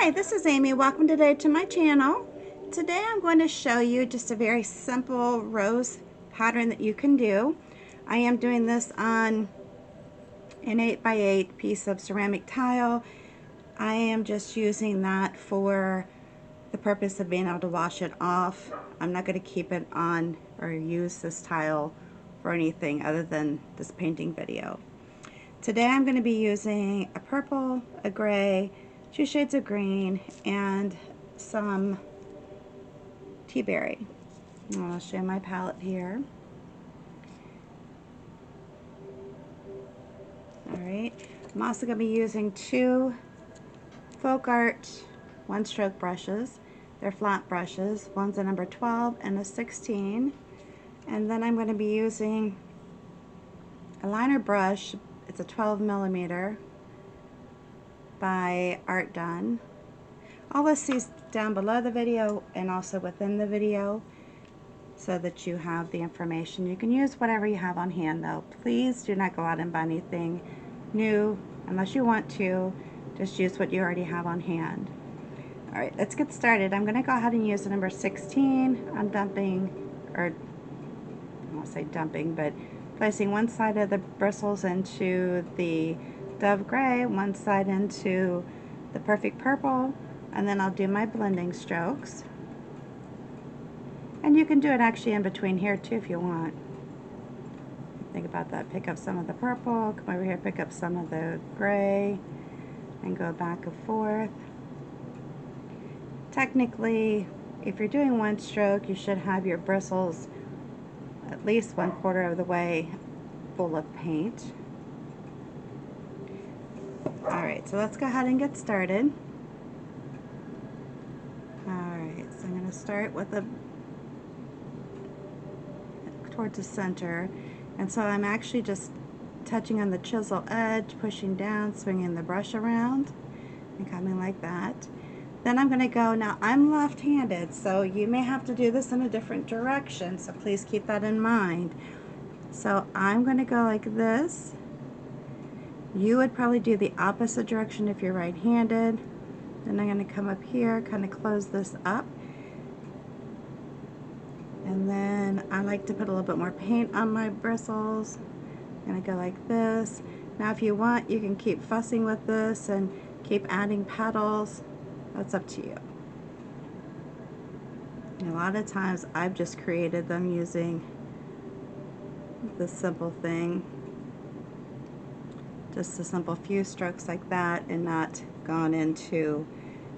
Hi, this is Amy. Welcome today to my channel. Today I'm going to show you just a very simple rose pattern that you can do. I am doing this on an 8x8 piece of ceramic tile. I am just using that for the purpose of being able to wash it off. I'm not going to keep it on or use this tile for anything other than this painting video. Today I'm going to be using a purple, a gray, 2 shades of green, and some Teaberry. I'll show you my palette here. Alright, I'm also going to be using 2 Folk Art 1-stroke brushes. They're flat brushes. One's a number 12 and a 16. And then I'm going to be using a liner brush. It's a 12mm by Artdone. I'll list these down below the video and also within the video so that you have the information. You can use whatever you have on hand though. Please do not go out and buy anything new unless you want to. Just use what you already have on hand. Alright, let's get started. I'm going to go ahead and use the number 16. I'm dumping, or I won't say dumping, but placing one side of the bristles into the Dove Gray, one side into the Perfect Purple, and then I'll do my blending strokes. And you can do it actually in between here too if you want. Think about that. Pick up some of the purple, come over here, pick up some of the gray, and go back and forth. Technically, if you're doing 1 stroke, you should have your bristles at least 1/4 of the way full of paint. Alright, so let's go ahead and get started. Alright, so I'm going to start with towards the center, and so I'm actually just touching on the chisel edge, pushing down, swinging the brush around, and coming like that. Then I'm going to go, now I'm left-handed, so you may have to do this in a different direction, so please keep that in mind. So I'm going to go like this. You would probably do the opposite direction if you're right-handed. Then I'm going to come up here, kind of close this up. And then I like to put a little bit more paint on my bristles. I'm going to go like this. Now if you want, you can keep fussing with this and keep adding petals. That's up to you. And a lot of times I've just created them using this simple thing. Just a simple few strokes like that and not gone into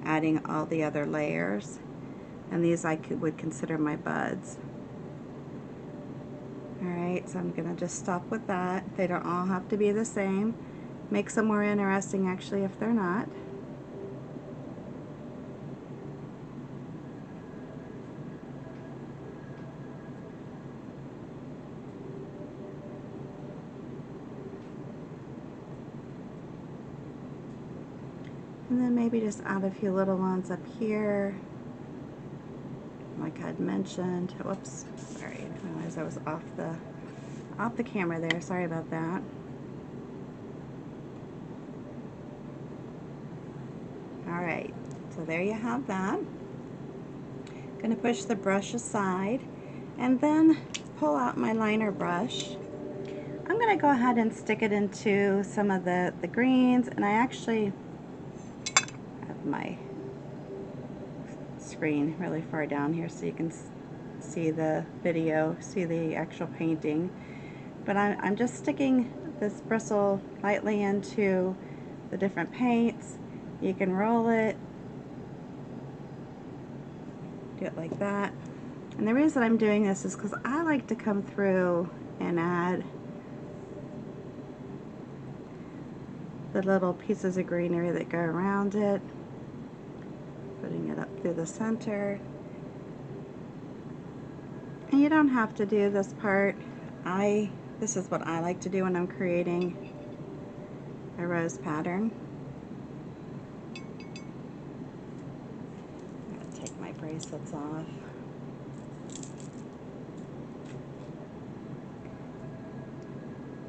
adding all the other layers. And these I would consider my buds. Alright, so I'm going to just stop with that. They don't all have to be the same. Makes them more interesting actually if they're not. And then maybe just add a few little ones up here, like I'd mentioned. Whoops, sorry, I realized I was off the camera there. Sorry about that. All right, so there you have that. Going to push the brush aside, and then pull out my liner brush. I'm going to go ahead and stick it into some of the greens, and I actually my screen really far down here so you can see the video, see the actual painting. But I'm just sticking this bristle lightly into the different paints. You can roll it, do it like that. And the reason I'm doing this is because I like to come through and add the little pieces of greenery that go around it. Putting it up through the center. And you don't have to do this part. This is what I like to do when I'm creating a rose pattern. I'm going to take my bracelets off.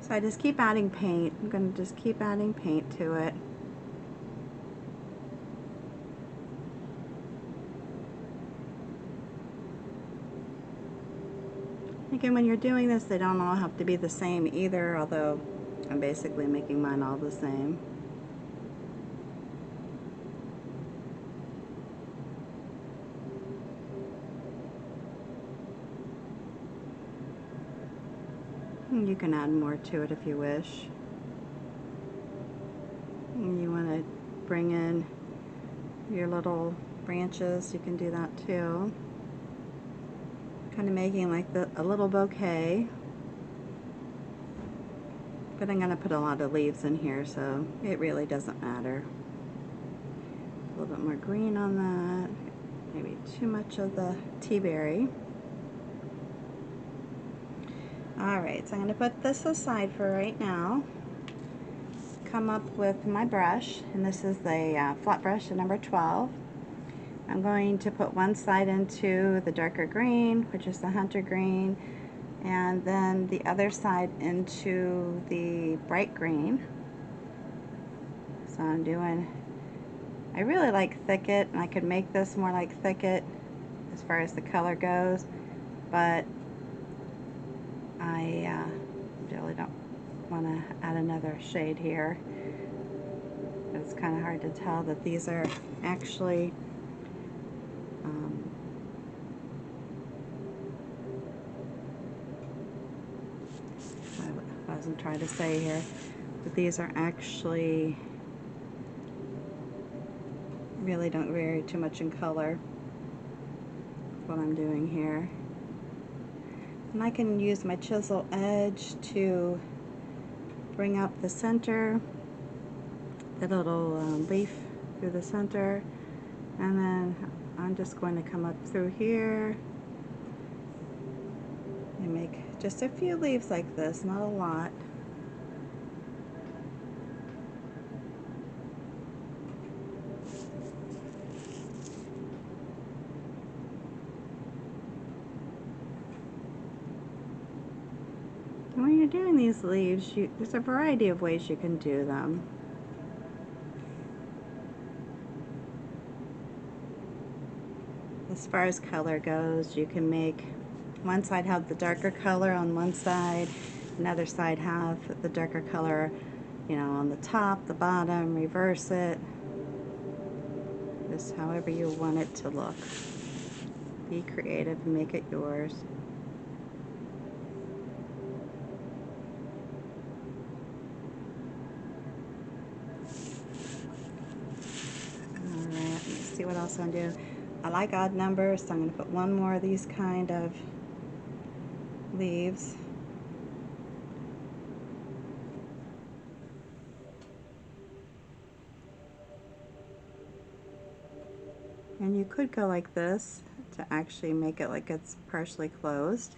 So I just keep adding paint. I'm going to just keep adding paint to it. Again, when you're doing this, they don't all have to be the same either, although I'm basically making mine all the same. And you can add more to it if you wish. And you want to bring in your little branches, you can do that too. Kind of making like a little bouquet. But I'm going to put a lot of leaves in here, so it really doesn't matter. A little bit more green on that. Maybe too much of the Teaberry. Alright, so I'm going to put this aside for right now. Come up with my brush, and this is the flat brush, the number 12. I'm going to put one side into the darker green, which is the hunter green, and then the other side into the bright green. So I'm doing, I really like Thicket, and I could make this more like Thicket as far as the color goes, but I really don't want to add another shade here. It's kind of hard to tell that these are actually I wasn't trying to say here, but these are actually really don't vary too much in color. What I'm doing here. And I can use my chisel edge to bring up the center, the little leaf through the center, and then I'm just going to come up through here and make just a few leaves like this, not a lot. And when you're doing these leaves, there's a variety of ways you can do them. As far as color goes, you can make one side have the darker color on one side, another side have the darker color, you know, on the top, the bottom, reverse it. Just however you want it to look. Be creative and make it yours. Alright, let's see what else I'm doing. I like odd numbers, so I'm going to put one more of these kind of leaves. And you could go like this to actually make it like it's partially closed.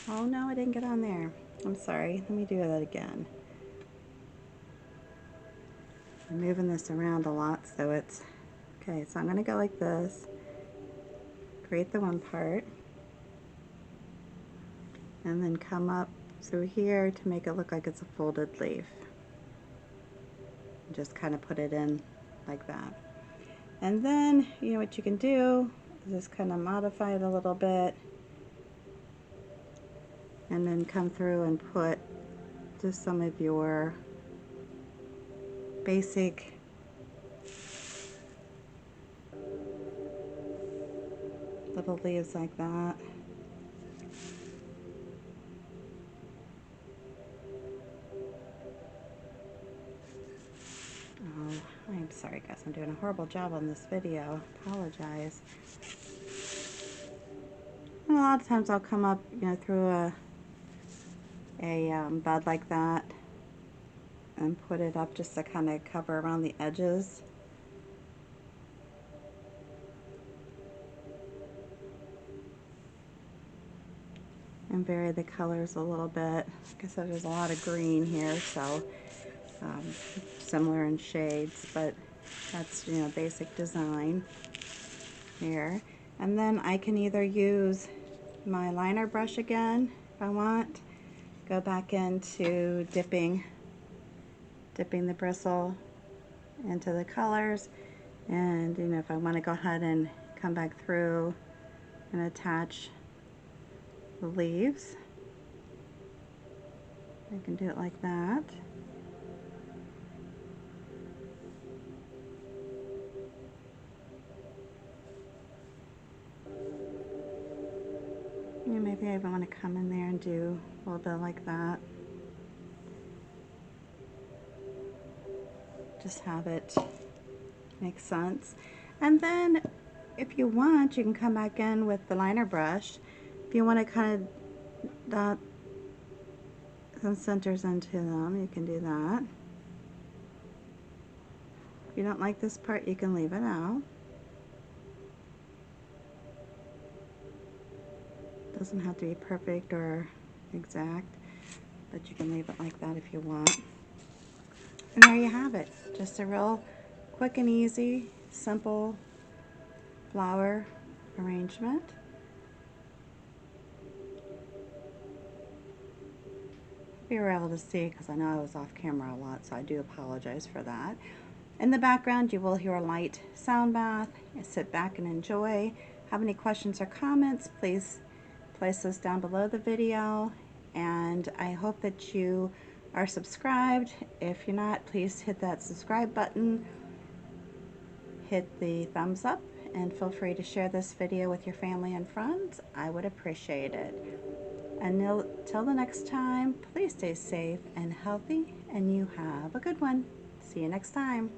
Oh no, I didn't get on there. I'm sorry. Let me do that again. I'm moving this around a lot, so it's okay. So I'm going to go like this. Create the one part. And then come up through here to make it look like it's a folded leaf. Just kind of put it in like that. And then, you know what you can do is just kind of modify it a little bit. And then come through and put just some of your basic little leaves like that. Oh, I'm sorry guys, I'm doing a horrible job on this video. Apologize. And a lot of times I'll come up, you know, through a bud like that and put it up just to kind of cover around the edges. And vary the colors a little bit. Like I said, there's a lot of green here, so similar in shades, but that's, you know, basic design here. And then I can either use my liner brush again if I want, go back into dipping the bristle into the colors, and you know, if I want to go ahead and come back through and attach the leaves. I can do it like that. And maybe I even want to come in there and do a little bit like that. Just have it make sense. And then if you want, you can come back in with the liner brush. If you want to kind of dot some centers into them, you can do that. If you don't like this part, you can leave it out. Doesn't have to be perfect or exact, but you can leave it like that if you want. And there you have it. Just a real quick and easy, simple flower arrangement. You were able to see, because I know I was off camera a lot, so I do apologize for that. In the background, you will hear a light sound bath. Sit back and enjoy. Have any questions or comments, please place those down below the video. And I hope that you are subscribed. If you're not, please hit that subscribe button. Hit the thumbs up, and feel free to share this video with your family and friends. I would appreciate it. Until the next time, please stay safe and healthy, and you have a good one. See you next time.